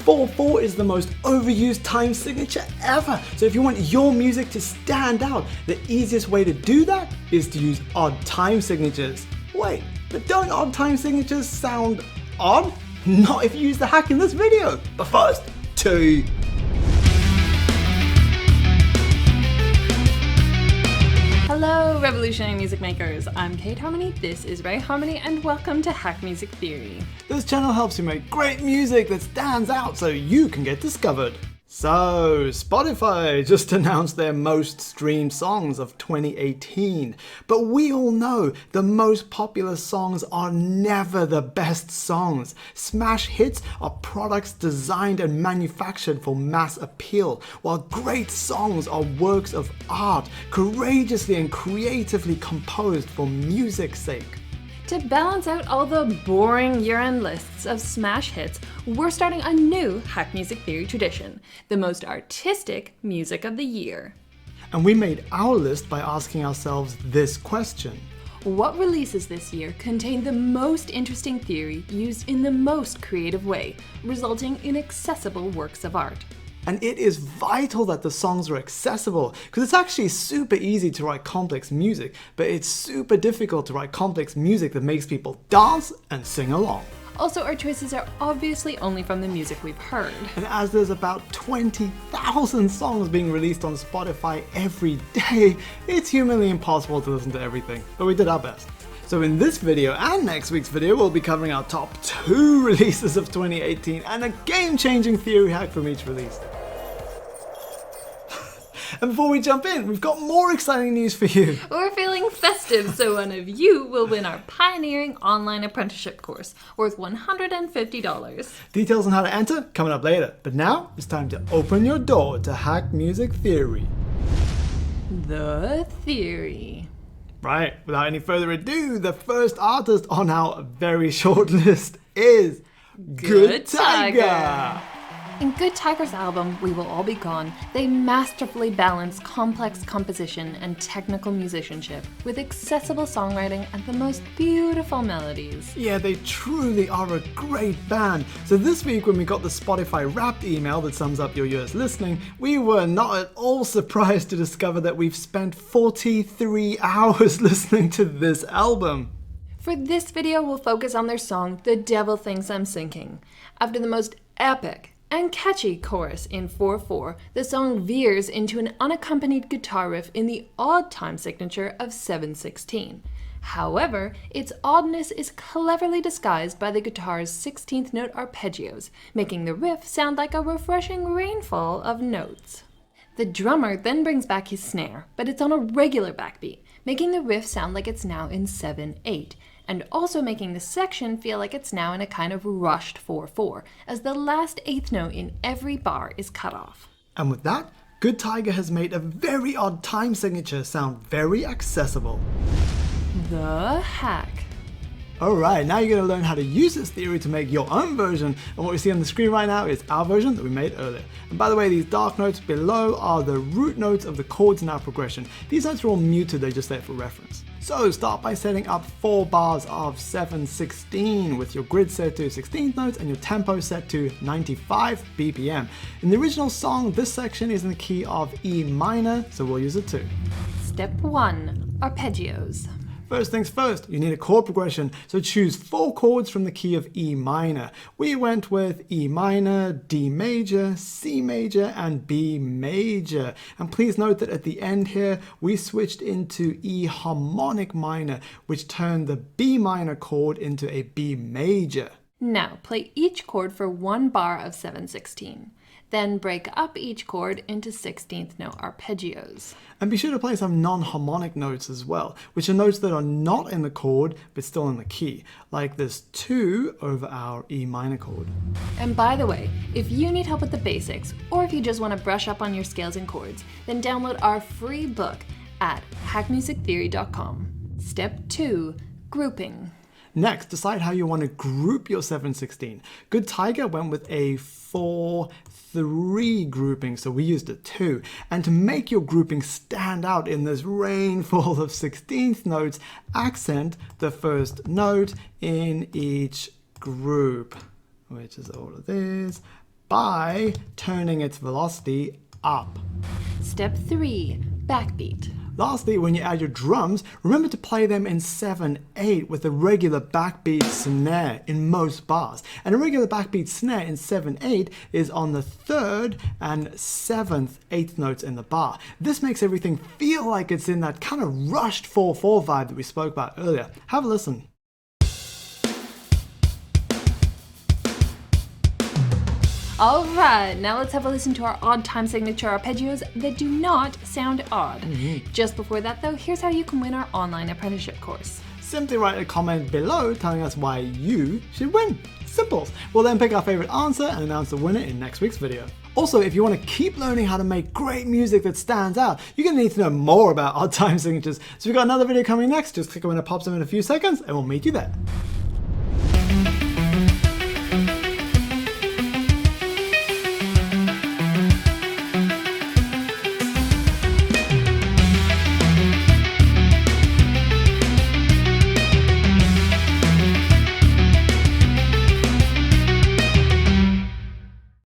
4/4 is the most overused time signature ever. So if you want your music to stand out, the easiest way to do that is to use odd time signatures. Wait, but don't odd time signatures sound odd? Not if you use the hack in this video. But first, 2. Hello, revolutionary music makers. I'm Kate Harmony, this is Ray Harmony, and welcome to Hack Music Theory. This channel helps you make great music that stands out so you can get discovered. So, Spotify just announced their most streamed songs of 2018. But we all know the most popular songs are never the best songs. Smash hits are products designed and manufactured for mass appeal, while great songs are works of art, courageously and creatively composed for music's sake. To balance out all the boring year-end lists of smash hits, we're starting a new Hack Music Theory tradition, the most artistic music of the year. And we made our list by asking ourselves this question. What releases this year contain the most interesting theory used in the most creative way, resulting in accessible works of art? And it is vital that the songs are accessible, because it's actually super easy to write complex music, but it's super difficult to write complex music that makes people dance and sing along. Also, our choices are obviously only from the music we've heard. And as there's about 20,000 songs being released on Spotify every day, it's humanly impossible to listen to everything, but we did our best. So in this video and next week's video, we'll be covering our top 2 releases of 2018 and a game-changing theory hack from each release. And before we jump in, we've got more exciting news for you. We're feeling festive, so one of you will win our pioneering online apprenticeship course, worth $150. Details on how to enter coming up later, but now it's time to open your door to Hack Music Theory. The theory. Right, without any further ado, the first artist on our very short list is Good Tiger. In Good Tiger's album, We Will All Be Gone, they masterfully balance complex composition and technical musicianship with accessible songwriting and the most beautiful melodies. Yeah, they truly are a great band. So this week when we got the Spotify Wrapped email that sums up your year's listening, we were not at all surprised to discover that we've spent 43 hours listening to this album. For this video, we'll focus on their song, The Devil Thinks I'm Sinking. After the most epic and catchy chorus in 4/4, the song veers into an unaccompanied guitar riff in the odd time signature of 7/16. However, its oddness is cleverly disguised by the guitar's 16th note arpeggios, making the riff sound like a refreshing rainfall of notes. The drummer then brings back his snare, but it's on a regular backbeat, making the riff sound like it's now in 7/8. And also making the section feel like it's now in a kind of rushed 4/4, as the last 8th note in every bar is cut off. And with that, Good Tiger has made a very odd time signature sound very accessible. The hack. Alright, now you're going to learn how to use this theory to make your own version, and what we see on the screen right now is our version that we made earlier. And by the way, these dark notes below are the root notes of the chords in our progression. These notes are all muted, they're just there for reference. So start by setting up 4 bars of 7/16 with your grid set to 16th notes and your tempo set to 95 BPM. In the original song, this section is in the key of E minor, so we'll use it too. Step 1. Arpeggios. First things first, you need a chord progression, so choose 4 chords from the key of E minor. We went with E minor, D major, C major, and B major. And please note that at the end here, we switched into E harmonic minor, which turned the B minor chord into a B major. Now, play each chord for 1 bar of 7/16. Then break up each chord into 16th note arpeggios. And be sure to play some non-harmonic notes as well, which are notes that are not in the chord but still in the key, like this 2 over our E minor chord. And by the way, if you need help with the basics, or if you just want to brush up on your scales and chords, then download our free book at hackmusictheory.com. Step 2. Grouping. Next, decide how you want to group your 7/16. Good Tiger went with a 4/3 grouping, so we used a 2. And to make your grouping stand out in this rainfall of 16th notes, accent the first note in each group, which is all of this. by turning its velocity up. Step 3. Backbeat. Lastly, when you add your drums, remember to play them in 7/8 with a regular backbeat snare in most bars. And a regular backbeat snare in 7/8 is on the 3rd and 7th eighth notes in the bar. This makes everything feel like it's in that kind of rushed 4/4 vibe that we spoke about earlier. Have a listen. Alright, now let's have a listen to our odd time signature arpeggios that do not sound odd. Just before that though, here's how you can win our online apprenticeship course. Simply write a comment below telling us why you should win. Simple. We'll then pick our favorite answer and announce the winner in next week's video. Also, if you want to keep learning how to make great music that stands out, you're going to need to know more about odd time signatures. So we've got another video coming next. Just click on when it pops up in a few seconds and we'll meet you there.